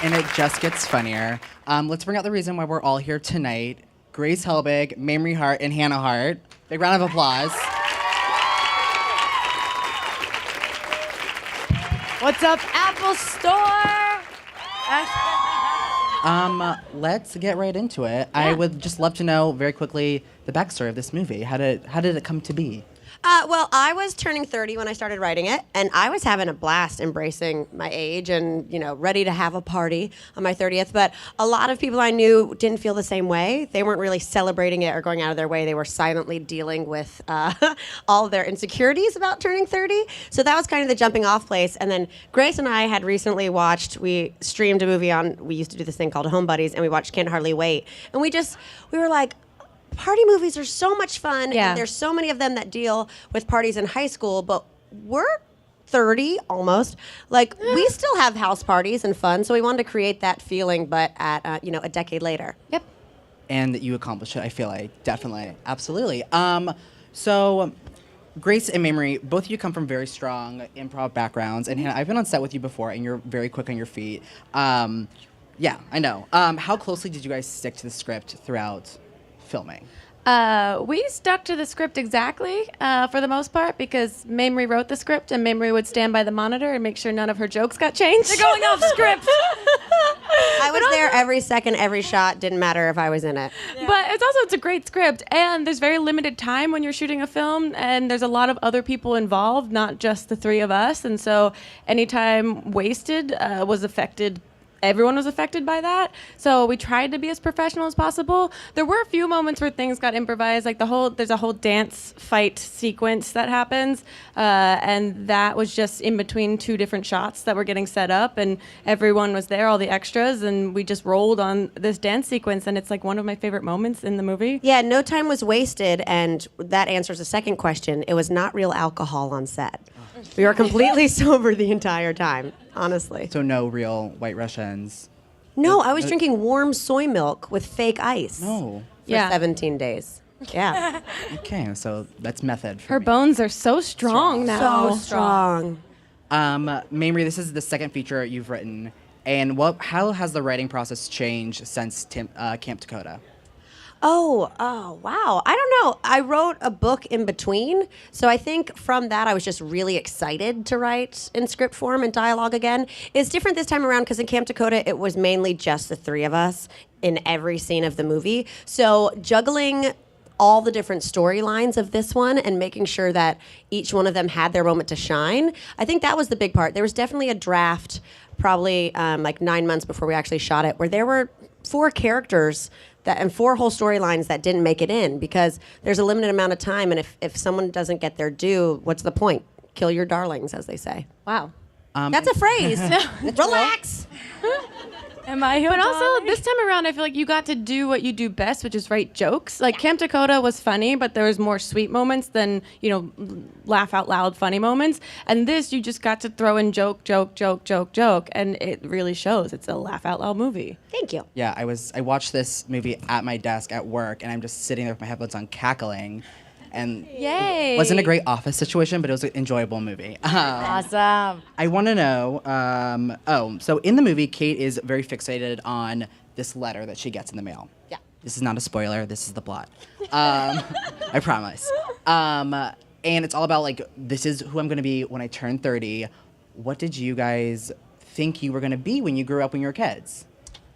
And it just gets funnier. Let's bring out the reason why we're all here tonight. Grace Helbig, Mamrie Hart, and Hannah Hart. Big round of applause. What's up, Apple Store? Let's get right into it. I would just love to know very quickly the backstory of this movie. How did it come to be? Well, I was turning 30 when I started writing it, and I was having a blast embracing my age and, ready to have a party on my 30th. But a lot of people I knew didn't feel the same way. They weren't really celebrating it or going out of their way. They were silently dealing with all of their insecurities about turning 30. So that was kind of the jumping off place. And then Grace and I had recently we streamed a movie we used to do this thing called Home Buddies, and we watched Can't Hardly Wait. And we were like, party movies are so much fun, and there's so many of them that deal with parties in high school, but we're 30 almost. We still have house parties and fun, so we wanted to create that feeling, but at a decade later. Yep. And you accomplished it, I feel like. Definitely. Absolutely. So Grace and Mamrie, both of you come from very strong improv backgrounds, and Hannah, I've been on set with you before, and you're very quick on your feet. Yeah, I know. How closely did you guys stick to the script throughout filming? We stuck to the script exactly for the most part because Mamrie wrote the script and Mamrie would stand by the monitor and make sure none of her jokes got changed. They're going off script. I was there every second, every shot. Didn't matter if I was in it. Yeah. But it's a great script, and there's very limited time when you're shooting a film, and there's a lot of other people involved, not just the three of us, and so any time wasted was affected. Everyone was affected by that, so we tried to be as professional as possible. There were a few moments where things got improvised, like there's a whole dance fight sequence that happens, and that was just in between two different shots that were getting set up, and everyone was there, all the extras, and we just rolled on this dance sequence, and it's like one of my favorite moments in the movie. Yeah, no time was wasted, and that answers the second question. It was not real alcohol on set. We were completely sober the entire time, honestly. So no real White Russians? No, I was drinking warm soy milk with fake ice. No. For 17 days. Yeah. Okay, so that's method for Her me. bones are so strong now. So strong. Mamrie, this is the second feature you've written, and how has the writing process changed since Camp Dakota? Oh, wow. I don't know. I wrote a book in between. So I think from that, I was just really excited to write in script form and dialogue again. It's different this time around because in Camp Dakota, it was mainly just the three of us in every scene of the movie. So juggling all the different storylines of this one and making sure that each one of them had their moment to shine, I think that was the big part. There was definitely a draft probably 9 months before we actually shot it where there were 4 characters and 4 whole storylines that didn't make it in because there's a limited amount of time, and if someone doesn't get their due, what's the point? Kill your darlings, as they say. Wow. That's a phrase. Relax. Am I But also, this time around, I feel like you got to do what you do best, which is write jokes. Like, Camp Dakota was funny, but there was more sweet moments than, laugh out loud funny moments. And this, you just got to throw in joke, and it really shows. It's a laugh out loud movie. Thank you. Yeah, I watched this movie at my desk at work, and I'm just sitting there with my headphones on cackling. And Yay. It wasn't a great office situation, but it was an enjoyable movie. Awesome. I want to know, so in the movie, Kate is very fixated on this letter that she gets in the mail. Yeah. This is not a spoiler, this is the plot. I promise. And it's all about, this is who I'm going to be when I turn 30. What did you guys think you were going to be when you grew up when you were kids?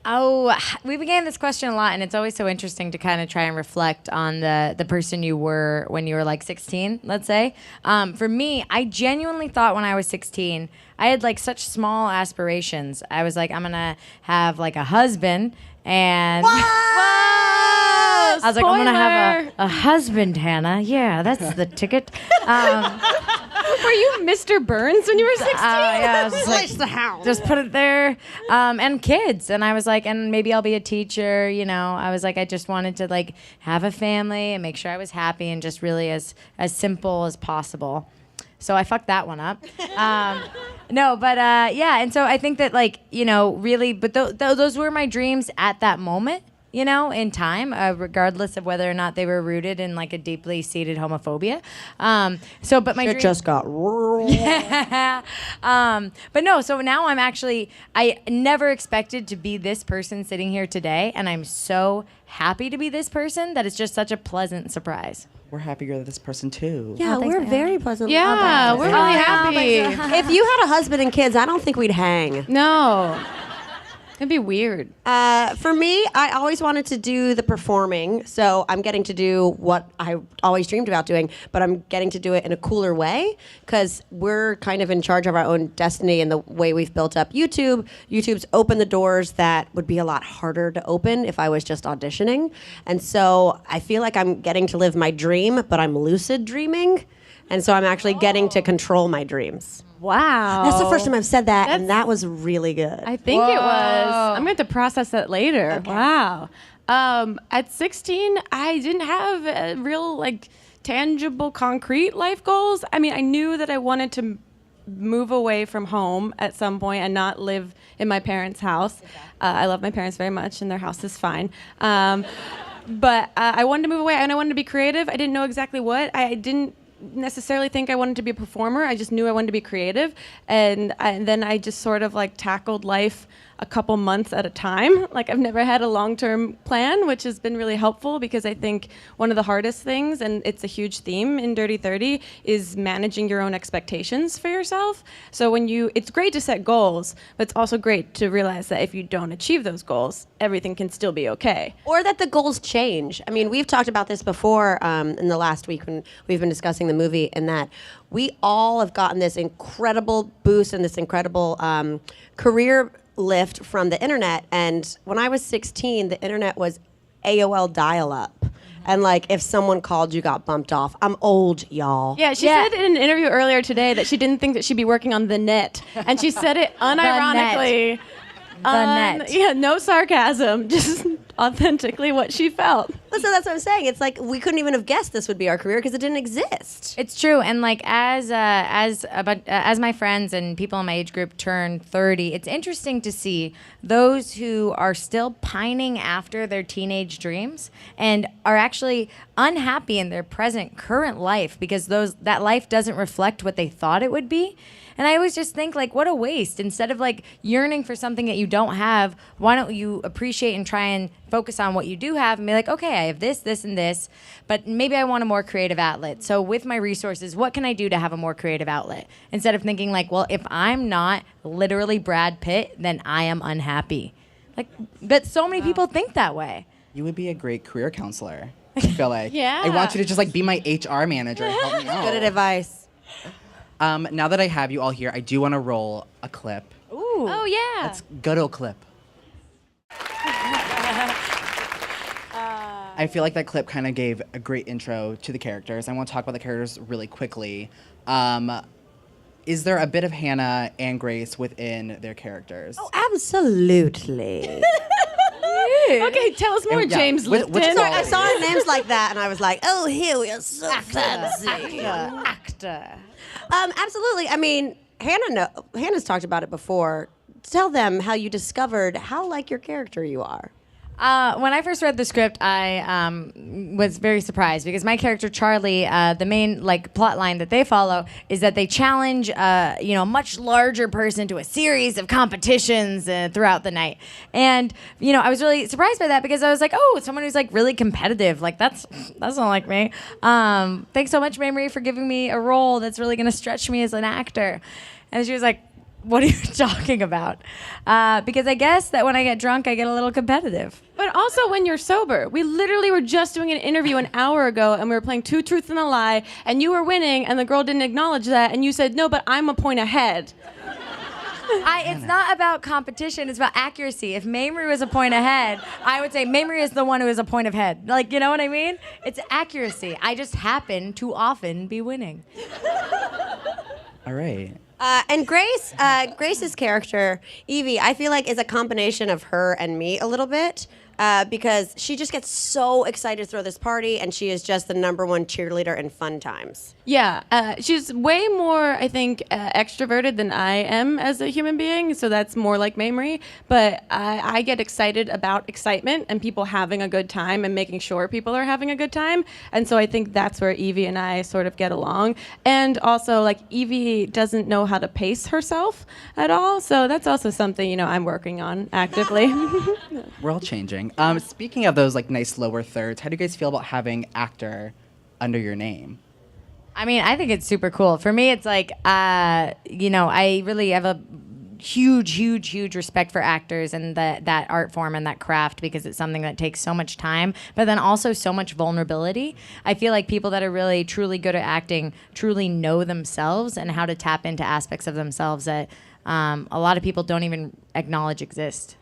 Oh, we began this question a lot, and it's always so interesting to kind of try and reflect on the person you were when you were 16, let's say. For me, I genuinely thought when I was 16, I had such small aspirations. I was like, I'm gonna have a husband, and I was like, I'm gonna have a husband, Hannah. Yeah, that's the ticket. Were you Mr. Burns when you were 16? Yeah, I was just Place the house. just put it there. And kids. And I was like, and maybe I'll be a teacher, I was like, I just wanted to have a family and make sure I was happy and just really as simple as possible. So I fucked that one up. No, but yeah. And so I think that really, but those were my dreams at that moment. in time, regardless of whether or not they were rooted in like a deeply seated homophobia. But my It dream just got rural. but no, so now I never expected to be this person sitting here today, and I'm so happy to be this person that it's just such a pleasant surprise. We're happy you're this person too. Yeah, thanks, we're man. very pleasant. Yeah, we're really happy. If you had a husband and kids, I don't think we'd hang. No. It'd be weird. For me, I always wanted to do the performing, so I'm getting to do what I always dreamed about doing, but I'm getting to do it in a cooler way because we're kind of in charge of our own destiny and the way we've built up YouTube. YouTube's opened the doors that would be a lot harder to open if I was just auditioning. And so I feel like I'm getting to live my dream, but I'm lucid dreaming. And so I'm actually getting to control my dreams. Wow. That's the first time I've said that, and that was really good. I think it was. I'm going to have to process that later. Okay. Wow. At 16, I didn't have real, tangible, concrete life goals. I mean, I knew that I wanted to move away from home at some point and not live in my parents' house. I love my parents very much, and their house is fine. But I wanted to move away, and I wanted to be creative. I didn't know exactly what. I didn't necessarily think I wanted to be a performer. I just knew I wanted to be creative. And then I just sort of tackled life a couple months at a time. I've never had a long-term plan, which has been really helpful because I think one of the hardest things, and it's a huge theme in Dirty 30, is managing your own expectations for yourself. So it's great to set goals, but it's also great to realize that if you don't achieve those goals, everything can still be okay. Or that the goals change. I mean, we've talked about this before in the last week when we've been discussing the movie, and that we all have gotten this incredible boost and this incredible career lift from the internet. And when I was 16, the internet was AOL dial-up. And if someone called, you got bumped off. I'm old, y'all. Yeah, she said in an interview earlier today that she didn't think that she'd be working on the net. And she said it unironically. The net. Yeah, no sarcasm, just authentically what she felt. Well, so that's what I'm saying. It's we couldn't even have guessed this would be our career because it didn't exist. It's true, and as my friends and people in my age group turn 30, it's interesting to see those who are still pining after their teenage dreams and are actually unhappy in their current life because that life doesn't reflect what they thought it would be. And I always just think, what a waste. Instead of, yearning for something that you don't have, why don't you appreciate and try and focus on what you do have and be like, okay, I have this, this, and this, but maybe I want a more creative outlet. So with my resources, what can I do to have a more creative outlet? Instead of thinking, well, if I'm not literally Brad Pitt, then I am unhappy. But so many people think that way. You would be a great career counselor, I feel like. Yeah. I want you to just, be my HR manager and help me out. Good advice. Now that I have you all here, I do want to roll a clip. Ooh. Oh, yeah. Let's go to a clip. I feel like that clip kind of gave a great intro to the characters. I want to talk about the characters really quickly. Is there a bit of Hannah and Grace within their characters? Oh, absolutely. Okay, tell us more, Yeah, James which Lipton. song? I saw names like that, and I was like, oh, here we are, so fancy. Actor. Absolutely. I mean, Hannah's talked about it before. Tell them how you discovered how like your character you are. When I first read the script, I was very surprised because my character Charlie, the main plot line that they follow is that they challenge a much larger person to a series of competitions throughout the night, and I was really surprised by that because I was like, oh, someone who's really competitive, that's not like me. Thanks so much, Mamrie, for giving me a role that's really gonna stretch me as an actor. And she was like, what are you talking about? Because I guess that when I get drunk, I get a little competitive. But also when you're sober. We literally were just doing an interview an hour ago, and we were playing Two Truths and a Lie, and you were winning, and the girl didn't acknowledge that, and you said, no, but I'm a point ahead. It's not about competition. It's about accuracy. If Mamrie was a point ahead, I would say Mamrie is the one who is a point ahead. You know what I mean? It's accuracy. I just happen to often be winning. All right. And Grace's character, Evie, I feel like is a combination of her and me a little bit. because she just gets so excited to throw this party, and she is just the #1 cheerleader in fun times. Yeah, she's way more, I think, extroverted than I am as a human being, so that's more like Mamrie. But I get excited about excitement and people having a good time and making sure people are having a good time. And so I think that's where Evie and I sort of get along. And also, like, Evie doesn't know how to pace herself at all, so that's also something, you know, I'm working on actively. We're all changing. Speaking of those like nice lower thirds, how do you guys feel about having actor under your name? I mean, I think it's super cool. For me, it's like, you know, I really have a huge respect for actors and that art form and that craft, because it's something that takes so much time, but then also so much vulnerability. I feel like people that are really, truly good at acting truly know themselves and how to tap into aspects of themselves that a lot of people don't even acknowledge exist.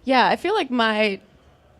Yeah, I feel like my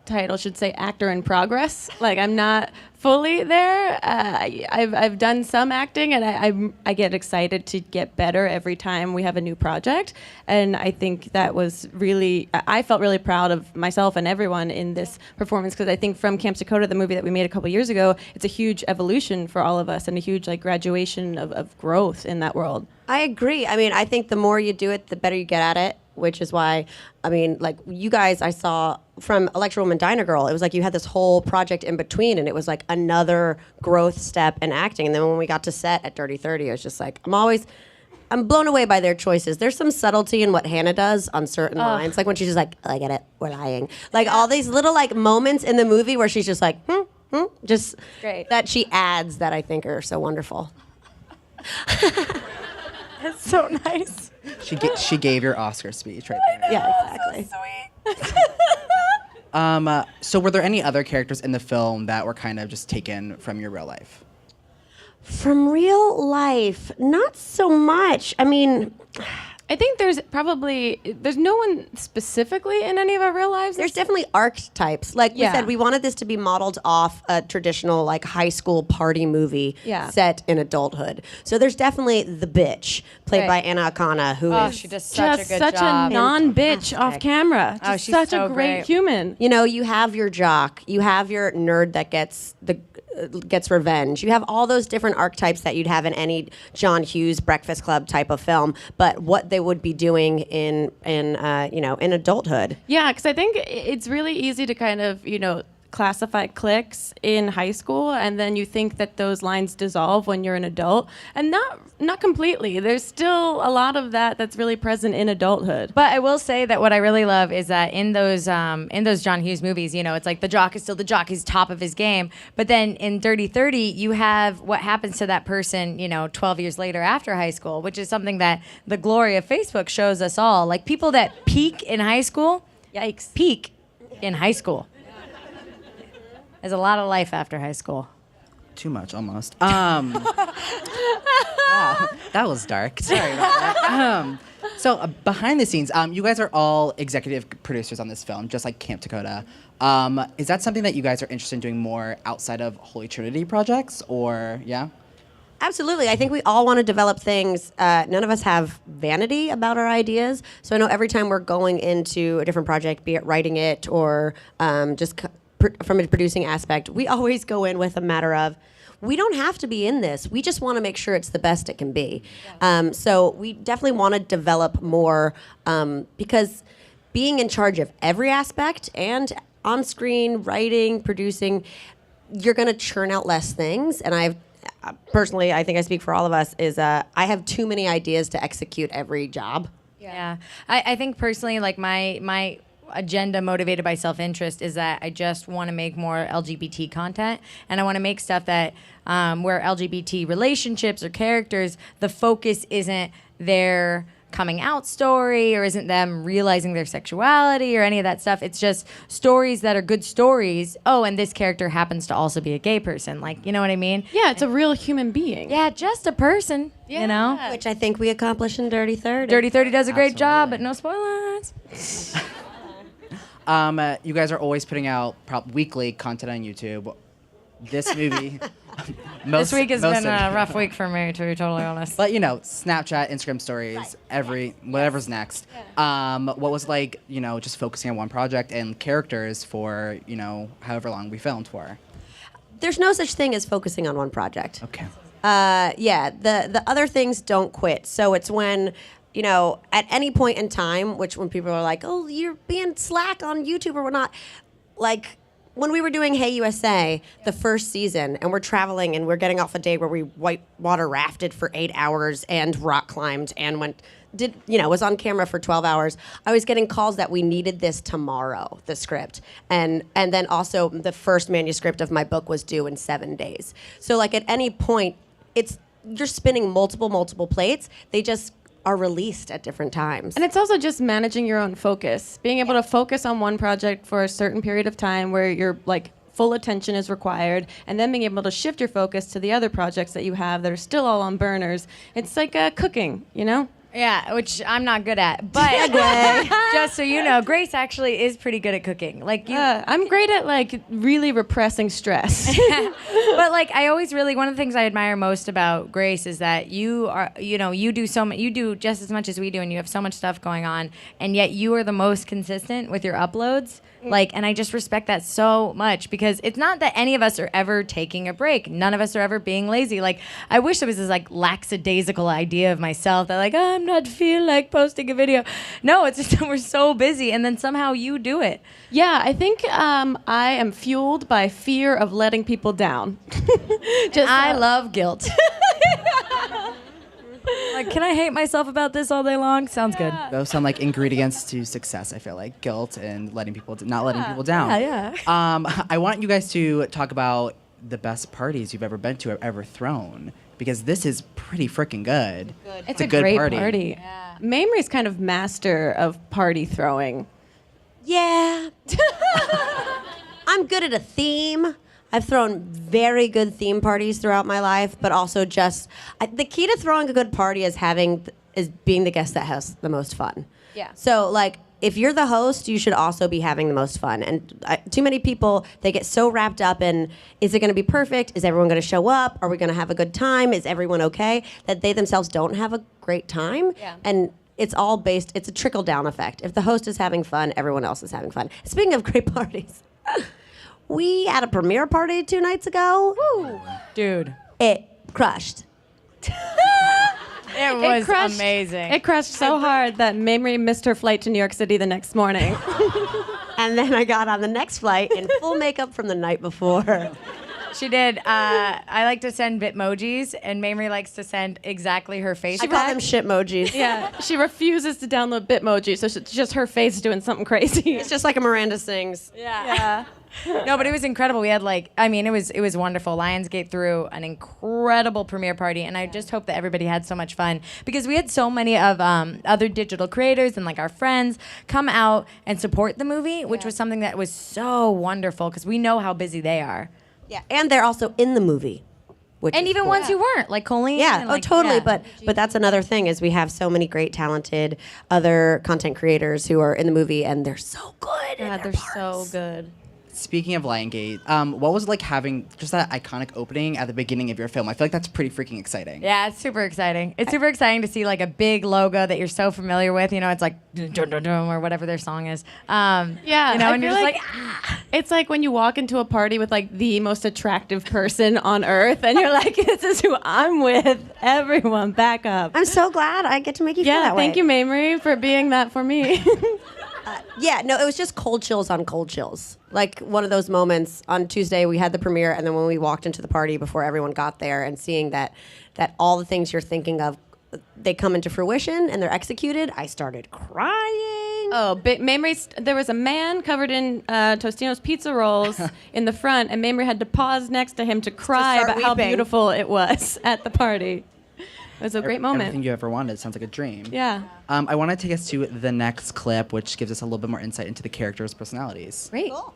title should say actor in progress. Like, I'm not fully there. I've done some acting, and I get excited to get better every time we have a new project. And I think that was really, I felt really proud of myself and everyone in this performance, because I think from Camp Dakota, the movie that we made a couple years ago, it's a huge evolution for all of us and a huge like graduation of growth in that world. I agree. I mean, I think the more you do it, the better you get at it, which is why, I mean, like, you guys, I saw from Electra Woman Diner Girl, it was like you had this whole project in between, and it was like another growth step in acting. And then when we got to set at Dirty 30, I was just like, I'm blown away by their choices. There's some subtlety in what Hannah does on certain lines. Like when she's just like, oh, I get it, we're lying. Like all these little like moments in the movie where she's just like, just Great. that she adds that I think are so wonderful. That's so nice. She gave your Oscar speech right there. Yeah, exactly. So were there any other characters in the film that were kind of just taken from your real life? From real life, not so much. I mean, I think there's no one specifically in any of our real lives. there's definitely archetypes. Like we Yeah. said, we wanted this to be modeled off a traditional like high school party movie Yeah. set in adulthood. So there's definitely the bitch played by Right. Anna Akana, who Oh, is, she does such just a good such job. a non-bitch off Fantastic. camera. Just Oh, she's such so a great great. human. you know, you have your jock, you have your nerd that gets revenge. You have all those different archetypes that you'd have in any John Hughes Breakfast Club type of film, but what they would be doing in adulthood. Yeah, because I think it's really easy to kind of, classify cliques in high school, and then you think that those lines dissolve when you're an adult, and not completely. There's still a lot of that's really present in adulthood. But I will say that what I really love is that in those John Hughes movies, it's like the jock is still the jock, he's top of his game. But then in Dirty 30, you have what happens to that person, 12 years later after high school, which is something that the glory of Facebook shows us all. Like people that peak in high school, yikes, peak in high school. There's a lot of life after high school. Too much, almost. Wow, that was dark. Sorry about that. So behind the scenes, you guys are all executive producers on this film, just like Camp Dakota. Is that something that you guys are interested in doing more outside of Holy Trinity projects, or yeah? Absolutely. I think we all want to develop things. None of us have vanity about our ideas. So I know every time we're going into a different project, be it writing it or from a producing aspect, we always go in with a matter of, we don't have to be in this. We just want to make sure it's the best it can be. Yeah. So we definitely want to develop more because being in charge of every aspect and on-screen, writing, producing, you're going to churn out less things. And personally, I think I speak for all of us, is I have too many ideas to execute every job. Yeah. I think personally, like my agenda motivated by self-interest is that I just want to make more LGBT content, and I want to make stuff that where LGBT relationships or characters, the focus isn't their coming out story or isn't them realizing their sexuality or any of that stuff. It's just stories that are good stories. Oh, and this character happens to also be a gay person. Like, you know what I mean? Yeah, it's a real human being. Yeah, just a person, Which I think we accomplished in Dirty 30. Dirty 30 does a great job, Absolutely. but no spoilers. You guys are always putting out weekly content on YouTube. This movie, This week has been a of- rough week for me, to be totally honest. But you know, Snapchat, Instagram stories, whatever's next. What was like, you know, just focusing on one project and characters for, you know, however long we filmed for. There's no such thing as focusing on one project. Okay. Yeah, the other things don't quit. So it's when, you know, at any point in time, which when people are like, oh, you're being slack on YouTube or whatnot, like when we were doing Hey USA, the first season, and we're traveling and we're getting off a day where we whitewater rafted for 8 hours and rock climbed and was on camera for 12 hours. I was getting calls that we needed this tomorrow, the script. And then also the first manuscript of my book was due in 7 days. So like at any point, you're spinning multiple plates. They just are released at different times. And it's also just managing your own focus, being able to focus on one project for a certain period of time where your like full attention is required, and then being able to shift your focus to the other projects that you have that are still all on burners. It's like cooking, you know? Yeah, which I'm not good at. But just so you know, Grace actually is pretty good at cooking. Like I'm great at like really repressing stress. But like I always really one of the things I admire most about Grace is that you are, you know, you do just as much as we do, and you have so much stuff going on, and yet you are the most consistent with your uploads. Like, and I just respect that so much, because it's not that any of us are ever taking a break. None of us are ever being lazy. Like, I wish there was this like lackadaisical idea of myself that like, I'm not feeling like posting a video. No, it's just that we're so busy, and then somehow you do it. Yeah, I think I am fueled by fear of letting people down. I love guilt. Like, can I hate myself about this all day long? Sounds good. Those sound like ingredients to success, I feel like. Guilt and not letting people down. Yeah. I want you guys to talk about the best parties you've ever been to or ever thrown, because this is pretty freaking good. It's a good great party. Yeah. Mamrie's kind of master of party throwing. Yeah. I'm good at a theme. I've thrown very good theme parties throughout my life, but also the key to throwing a good party is being the guest that has the most fun. Yeah. So like, if you're the host, you should also be having the most fun. And too many people, they get so wrapped up in, is it going to be perfect? Is everyone going to show up? Are we going to have a good time? Is everyone okay? That they themselves don't have a great time. Yeah. And it's a trickle-down effect. If the host is having fun, everyone else is having fun. Speaking of great parties, we had a premiere party 2 nights ago. Woo. Dude. It crushed. It was crushed, amazing. It crushed so hard that Mamrie missed her flight to New York City the next morning. And then I got on the next flight in full makeup from the night before. She did. I like to send Bitmojis, and Mamrie likes to send exactly her face. I call them shitmojis. Yeah, she refuses to download Bitmoji, so it's just her face doing something crazy. It's just like a Miranda sings. Yeah. No, but it was incredible. We had it was wonderful. Lionsgate threw an incredible premiere party, and I just hope that everybody had so much fun, because we had so many of other digital creators and like our friends come out and support the movie, which was something that was so wonderful, because we know how busy they are. Yeah, and they're also in the movie. And even ones who weren't, like Colleen. Yeah, and totally. Yeah. But that's another thing, is we have so many great, talented other content creators who are in the movie, and they're so good. Yeah, they're so good. Speaking of Lionsgate, what was it like having just that iconic opening at the beginning of your film? I feel like that's pretty freaking exciting. Yeah, it's super exciting. It's super exciting to see like a big logo that you're so familiar with. You know, it's like dun, dun, dun, or whatever their song is. Yeah, you know, I and you're feel just like it's like when you walk into a party with like the most attractive person on earth, and you're like, "This is who I'm with." Everyone, back up. I'm so glad I get to make you feel that way. Thank you, Mamrie, for being that for me. Yeah, no, it was just cold chills on cold chills. Like one of those moments on Tuesday, we had the premiere, and then when we walked into the party before everyone got there, and seeing that all the things you're thinking of, they come into fruition and they're executed, I started crying. Oh, there was a man covered in Tostino's pizza rolls in the front, and Mamrie had to pause next to him to cry start about how weeping. beautiful it was at the party. It was a great moment. Everything you ever wanted. Sounds like a dream. Yeah. I want to take us to the next clip, which gives us a little bit more insight into the characters' personalities. Great. Cool.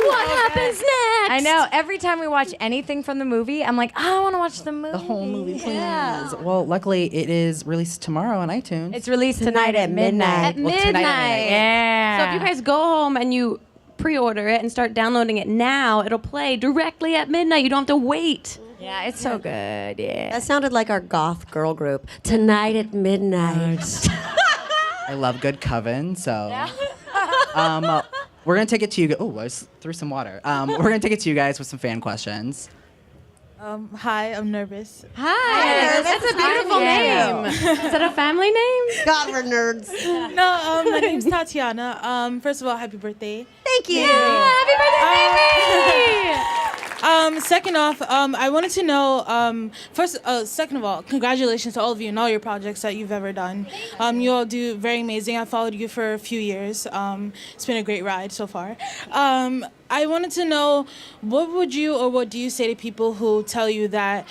What happens next? I know. Every time we watch anything from the movie, I'm like, I want to watch the movie. The whole movie, please. Yeah. Well, luckily, it is released tomorrow on iTunes. It's released tonight at midnight. At midnight. tonight at midnight. Yeah. So if you guys go home and you pre-order it and start downloading it now, it'll play directly at midnight. You don't have to wait. Yeah, it's so good. Yeah. That sounded like our goth girl group. Tonight at midnight. I love good coven, so. We're gonna take it to you. Oh, I just threw some water. We're gonna take it to you guys with some fan questions. Hi, I'm nervous. Hi. That's a beautiful name. Is that a family name? God, we're nerds. No, my name's Tatiana. First of all, happy birthday. Thank you. Happy birthday, baby! Second off, I wanted to know, second of all, congratulations to all of you and all your projects that you've ever done. You all do very amazing. I followed you for a few years. It's been a great ride so far. I wanted to know, what do you say to people who tell you that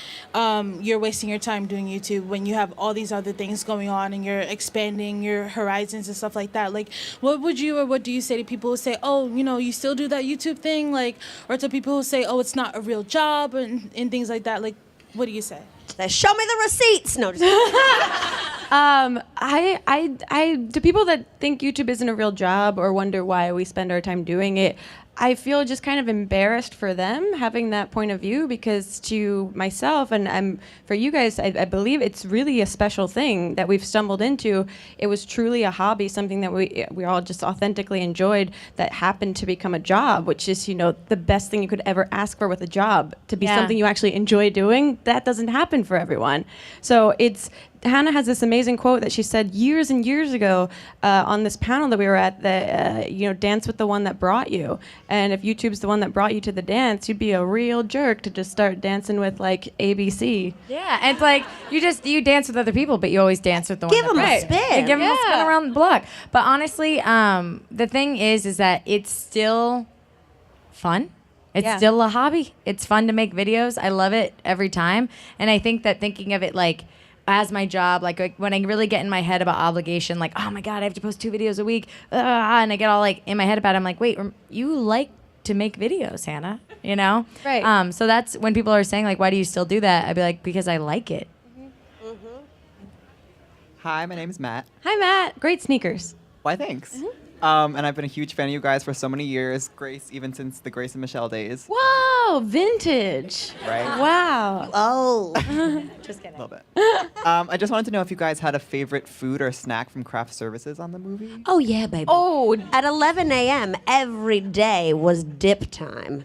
you're wasting your time doing YouTube when you have all these other things going on and you're expanding your horizons and stuff like that? Like, what do you say to people who say, oh, you still do that YouTube thing? Like, or to people who say, oh, it's not a real job and things like that? Like, what do you say? Show me the receipts. No, just To people that think YouTube isn't a real job or wonder why we spend our time doing it, I feel just kind of embarrassed for them having that point of view, because to myself and for you guys, I believe it's really a special thing that we've stumbled into. It was truly a hobby, something that we all just authentically enjoyed, that happened to become a job, which is, the best thing you could ever ask for with a job, to be something you actually enjoy doing. That doesn't happen for everyone. So Hannah has this amazing quote that she said years and years ago on this panel that we were at, that, dance with the one that brought you. And if YouTube's the one that brought you to the dance, you'd be a real jerk to just start dancing with, like, ABC. Yeah, and it's like, you dance with other people, but you always dance with the Give one that them a brought you. spin. Yeah, give them a spin around the block. But honestly, the thing is that it's still fun. It's still a hobby. It's fun to make videos. I love it every time. And I think that thinking of it like as my job, like when I really get in my head about obligation, like, oh my God, I have to post 2 videos a week, and I get all like in my head about it. I'm like, wait, you like to make videos, Hannah, Right. So that's when people are saying like, why do you still do that? I'd be like, because I like it. Hi, my name's Matt. Hi, Matt. Great sneakers. Why, thanks. And I've been a huge fan of you guys for so many years. Grace, even since the Grace and Michelle days. Wow, vintage. Right? Wow. Oh. Just kidding. A little bit. I just wanted to know if you guys had a favorite food or snack from craft services on the movie. Oh, yeah, baby. Oh, At 11 a.m. every day was dip time.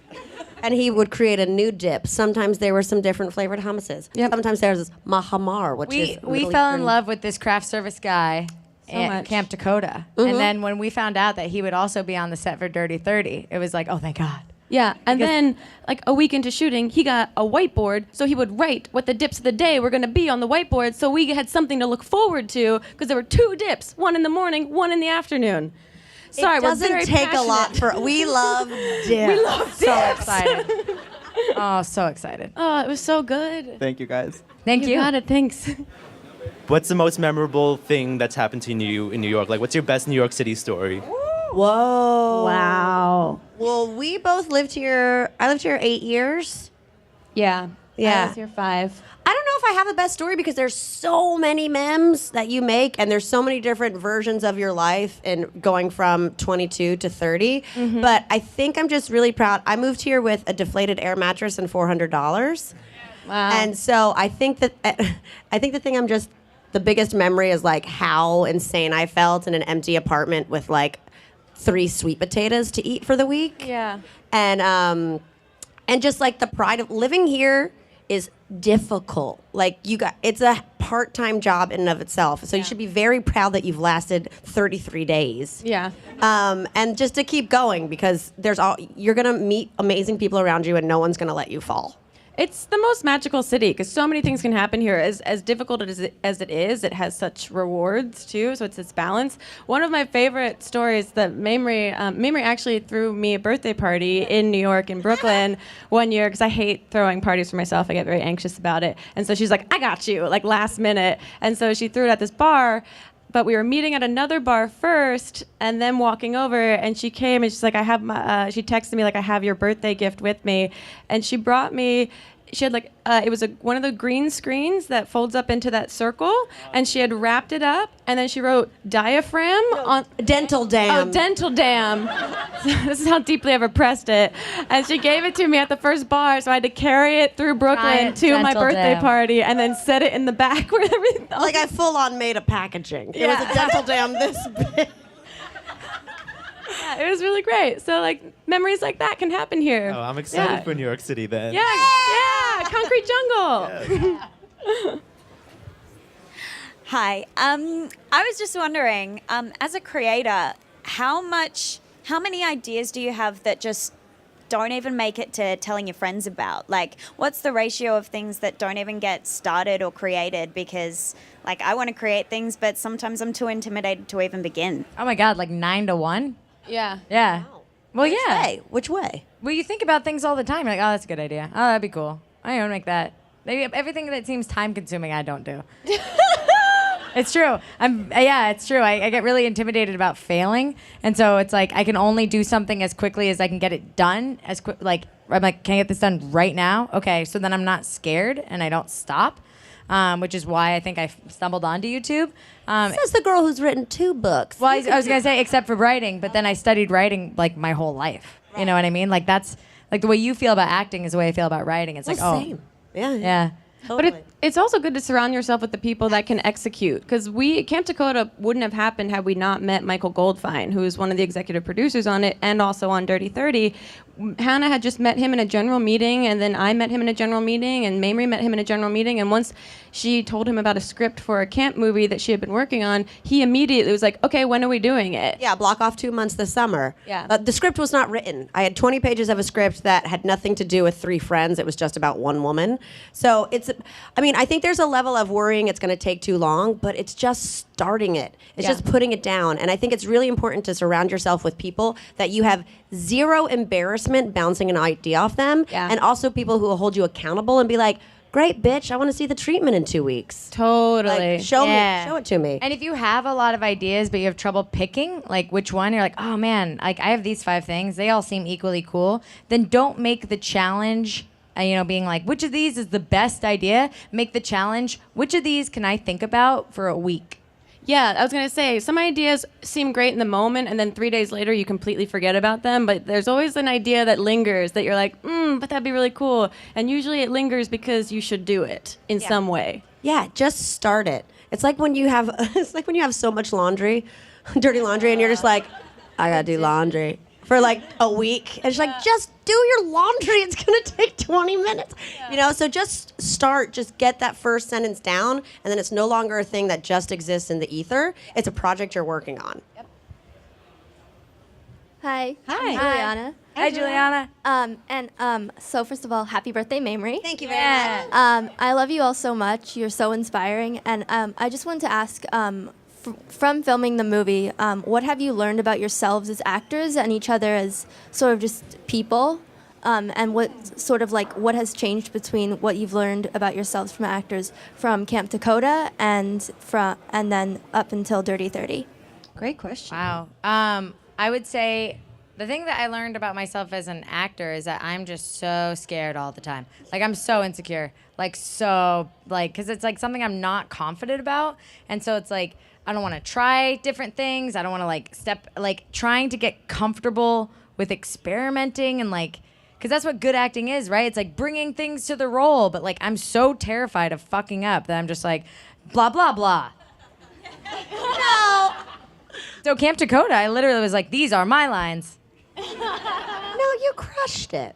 And he would create a new dip. Sometimes there were some different flavored hummuses. Yep. Sometimes there was mahamar, which We is fell in love with this craft service guy at much. Camp Dakota. And then when we found out that he would also be on the set for Dirty 30, it was like, oh, thank God. yeah. And then, like a week into shooting, he got a whiteboard, so he would write what the dips of the day were going to be on the whiteboard, so we had something to look forward to, because there were 2 dips, one in the morning, one in the afternoon. Sorry, it we're doesn't very take passionate. a lot for. We love dips. We love So dips. excited. Oh, so excited. Oh, it was so good. Thank you guys. Thank you. got it. Thanks. What's the most memorable thing that's happened to you in New York? Like, what's your best New York City story? Whoa. Wow. Well, we both lived here. I lived here 8 years. Yeah. Yeah. I was here 5. I don't know if I have the best story, because there's so many memes that you make, and there's so many different versions of your life, and going from 22 to 30. But I think I'm just really proud. I moved here with a deflated air mattress and $400. Wow. And so I think the thing the biggest memory is like how insane I felt in an empty apartment with like 3 sweet potatoes to eat for the week. Yeah. And just like the pride of living here is difficult. Like it's a part-time job in and of itself. So you should be very proud that you've lasted 33 days. Yeah. And just to keep going, because you're gonna meet amazing people around you, and no one's gonna let you fall. It's the most magical city, because so many things can happen here. As difficult as it is, it has such rewards too. So it's this balance. One of my favorite stories that Mamrie actually threw me a birthday party in New York, in Brooklyn, one year, because I hate throwing parties for myself. I get very anxious about it. And so she's like, "I got you," like last minute. And so she threw it at this bar. But we were meeting at another bar first, and then walking over, and she came and she's like, she texted me like, "I have your birthday gift with me," and she brought me, she had like it was one of the green screens that folds up into that circle, and she had wrapped it up, and then she wrote diaphragm on Dental dam. Oh, dental dam. This is how deeply I've oppressed it. And she gave it to me at the first bar, so I had to carry it through Brooklyn Giant to my dental birthday dam. party, and then set it in the back where everything. Like I full on made a packaging. It was Yeah. a dental dam this big. Yeah, it was really great. So like memories like that can happen here. Oh, I'm excited Yeah. for New York City then. Yeah, concrete jungle. Hi. I was just wondering, as a creator, how many ideas do you have that just don't even make it to telling your friends about? Like, what's the ratio of things that don't even get started or created? Because, like, I want to create things, but sometimes I'm too intimidated to even begin. Oh my God, like 9 to 1? Yeah. Yeah. Well, yeah. Hey, which way? Well, you think about things all the time. You're like, oh, that's a good idea. Oh, that'd be cool. I don't make that. Maybe everything that seems time consuming, I don't do. It's true. It's true. I get really intimidated about failing, and so it's like I can only do something as quickly as I can get it done. I'm like, can I get this done right now? Okay, so then I'm not scared and I don't stop, which is why I think I stumbled onto YouTube. Says the girl who's written 2 books. Well, I was gonna say except for writing, but then I studied writing like my whole life. You know what I mean? Like that's like the way you feel about acting is the way I feel about writing. It's like, oh, same. Yeah. yeah. Totally. But it's also good to surround yourself with the people that can execute. Because Camp Dakota wouldn't have happened had we not met Michael Goldfein, who is one of the executive producers on it and also on Dirty 30. Hannah had just met him in a general meeting, and then I met him in a general meeting, and Mamrie met him in a general meeting. And once she told him about a script for a camp movie that she had been working on, he immediately was like, okay, when are we doing it? Yeah, block off 2 months this summer. Yeah. The script was not written. I had 20 pages of a script that had nothing to do with 3 friends. It was just about one woman. So I think there's a level of worrying it's going to take too long, but it's just starting it. It's just putting it down. And I think it's really important to surround yourself with people that you have zero embarrassment bouncing an idea off them. Yeah. And also people who will hold you accountable and be like, great, bitch, I want to see the treatment in 2 weeks. Totally. Like, show Yeah. it to me. And if you have a lot of ideas, but you have trouble picking, like which one, you're like, oh man, like I have these 5 things, they all seem equally cool. Then don't make the challenge, being like, which of these is the best idea? Make the challenge, which of these can I think about for a week? Yeah, I was going to say, some ideas seem great in the moment, and then 3 days later you completely forget about them, but there's always an idea that lingers that you're like, but that'd be really cool. And usually it lingers because you should do it in some way. Yeah, just start it. It's like when you have so much laundry, dirty laundry, and you're just like, I gotta do laundry for like a week. And it's like, just do your laundry. It's gonna take 20 minutes. So just start, just get that first sentence down, and then it's no longer a thing that just exists in the ether. It's a project you're working on. Hi. Hi. I'm Juliana. Hi, Juliana. So first of all, happy birthday, Mamrie. Thank you very much. I love you all so much. You're so inspiring. And I just wanted to ask, from filming the movie, what have you learned about yourselves as actors and each other as sort of just people? And what has changed between what you've learned about yourselves from actors from Camp Dakota and then up until Dirty 30? Great question. Wow. I would say the thing that I learned about myself as an actor is that I'm just so scared all the time. Like, I'm so insecure. Because it's like something I'm not confident about. And so it's like, I don't want to try different things. I don't want to trying to get comfortable with experimenting and because that's what good acting is, right? It's like bringing things to the role. But I'm so terrified of fucking up that I'm just like, blah, blah, blah. No. So Camp Dakota, I literally was like, these are my lines. No, you crushed it.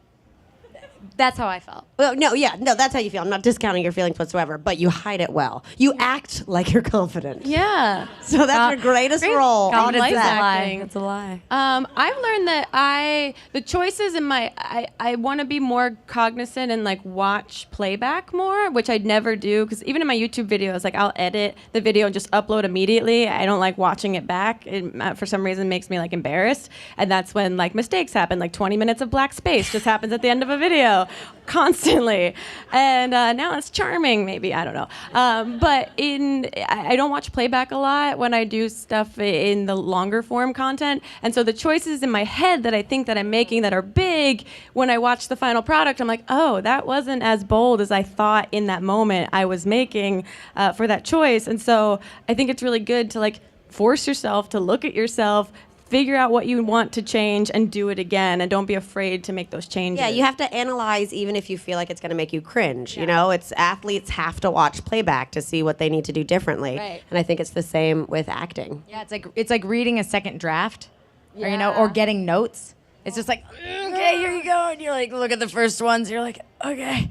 That's how I felt. Well, no, that's how you feel. I'm not discounting your feelings whatsoever, but you hide it well. You act like you're confident. Yeah. So that's your greatest role. Confidence like is a that. lie. It's a lie. I've learned that the choices in I want to be more cognizant and watch playback more, which I'd never do, because even in my YouTube videos, I'll edit the video and just upload immediately. I don't like watching it back. It, for some reason, makes me embarrassed, and that's when mistakes happen. 20 minutes of black space just happens at the end of a video. constantly. And now it's charming, maybe, I don't know. But I don't watch playback a lot when I do stuff in the longer form content. And so the choices in my head that I think that I'm making that are big, when I watch the final product, I'm like, oh, that wasn't as bold as I thought in that moment I was making for that choice. And so I think it's really good to like force yourself to look at yourself, figure out what you want to change, and do it again. And don't be afraid to make those changes. Yeah, you have to analyze even if you feel like it's going to make you cringe. You know, it's athletes have to watch playback to see what they need to do differently. Right. And I think it's the same with acting. Yeah, it's like reading a second draft, or or getting notes. It's just like, okay, here you go, and you're like, look at the first ones. You're like, okay,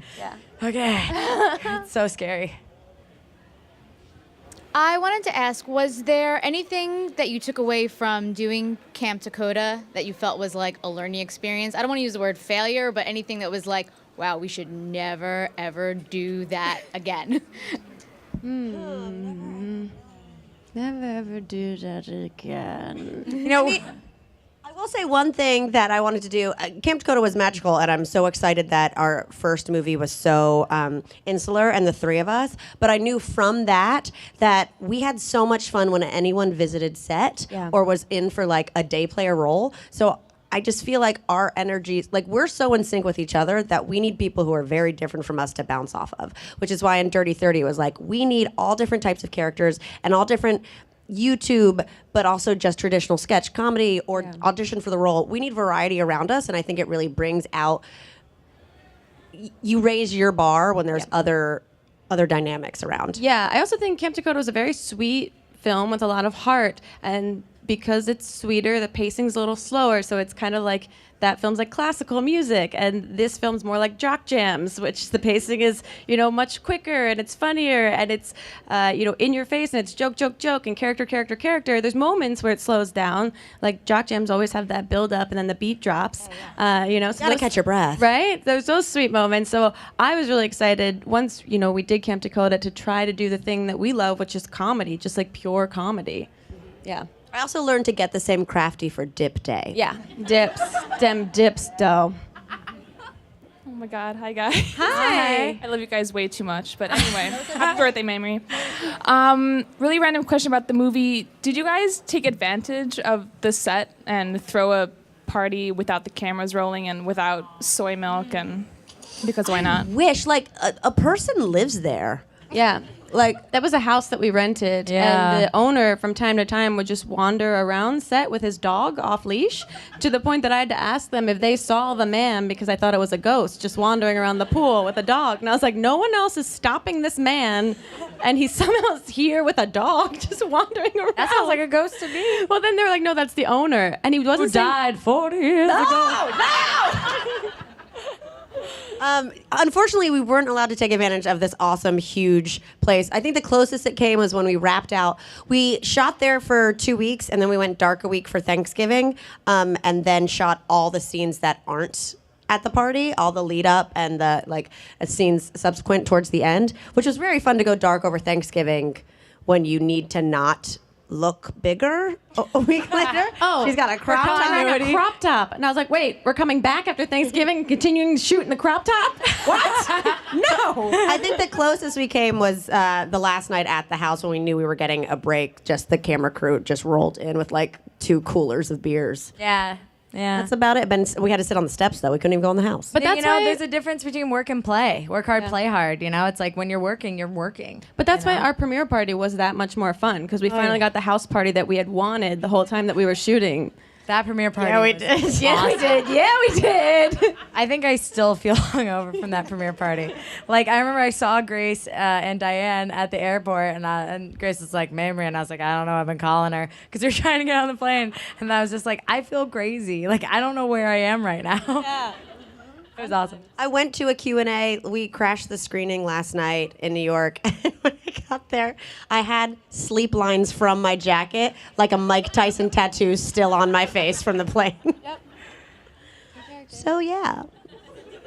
okay. It's so scary. I wanted to ask, was there anything that you took away from doing Camp Dakota that you felt was like a learning experience? I don't want to use the word failure, but anything that was like, wow, we should never, ever do that again. Never ever do that again. You know, I will say one thing that I wanted to do. Camp Dakota was magical, and I'm so excited that our first movie was so insular and the three of us. But I knew from that we had so much fun when anyone visited set or was in for like a day player role. So I just feel like our energies, like we're so in sync with each other that we need people who are very different from us to bounce off of, which is why in Dirty 30 it was like, we need all different types of characters and all different YouTube, but also just traditional sketch comedy or audition for the role. We need variety around us, and I think it really brings out, you raise your bar when there's other dynamics around. Yeah, I also think Camp Dakota was a very sweet film with a lot of heart, and because it's sweeter, the pacing's a little slower, so it's kind of like that film's like classical music, and this film's more like jock jams, which the pacing is, much quicker, and it's funnier, and it's, in your face, and it's joke, joke, joke, and character, character, character. There's moments where it slows down, like jock jams always have that build up, and then the beat drops. So You gotta catch your breath. right? There's those sweet moments. So I was really excited once, we did Camp Dakota to try to do the thing that we love, which is comedy, just like pure comedy. Yeah. I also learned to get the same crafty for dip day. Yeah, dips, dem dips, dough. Oh my God, hi guys. Hi. I love you guys way too much, but anyway, happy birthday, Mamrie. Really random question about the movie. Did you guys take advantage of the set and throw a party without the cameras rolling and without soy milk, and because why not? Wish, like, a person lives there. Yeah. Like, that was a house that we rented, and the owner from time to time would just wander around set with his dog off leash, to the point that I had to ask them if they saw the man, because I thought it was a ghost just wandering around the pool with a dog. And I was like, no one else is stopping this man, and he somehow is here with a dog just wandering around. That sounds like a ghost to me. Well, then they were like, no, that's the owner, and he wasn't Who died 40 years ago. No! Unfortunately, we weren't allowed to take advantage of this awesome, huge place. I think the closest it came was when we wrapped out. We shot there for 2 weeks, and then we went dark a week for Thanksgiving, and then shot all the scenes that aren't at the party, all the lead up and the scenes subsequent towards the end, which was very fun to go dark over Thanksgiving when you need to not look bigger a week later. Oh, she's got a crop top. A crop top. And I was like, wait, we're coming back after Thanksgiving and continuing to shoot in the crop top? What? No. I think the closest we came was the last night at the house when we knew we were getting a break. Just the camera crew just rolled in with like 2 coolers of beers. Yeah. Yeah. That's about it. But we had to sit on the steps, though. We couldn't even go in the house. But that's why there's a difference between work and play. Work hard, play hard. It's like when you're working, you're working. But that's why our premiere party was that much more fun, because we finally got the house party that we had wanted the whole time that we were shooting. That premiere party. Yeah, we was did. awesome. Yeah, we did. Yeah, we did. I think I still feel hungover from that premiere party. Like, I remember I saw Grace and Diane at the airport, and Grace was like, Mamrie, and I was like, I don't know, I've been calling her, because we are trying to get on the plane, and I was just like, I feel crazy. Like, I don't know where I am right now. Yeah. It was awesome. I went to a Q&A. We crashed the screening last night in New York. And when I got there, I had sleep lines from my jacket, like a Mike Tyson tattoo still on my face from the plane. Yep. So, yeah.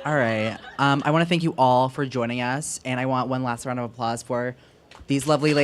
All right. I want to thank you all for joining us, and I want one last round of applause for these lovely ladies.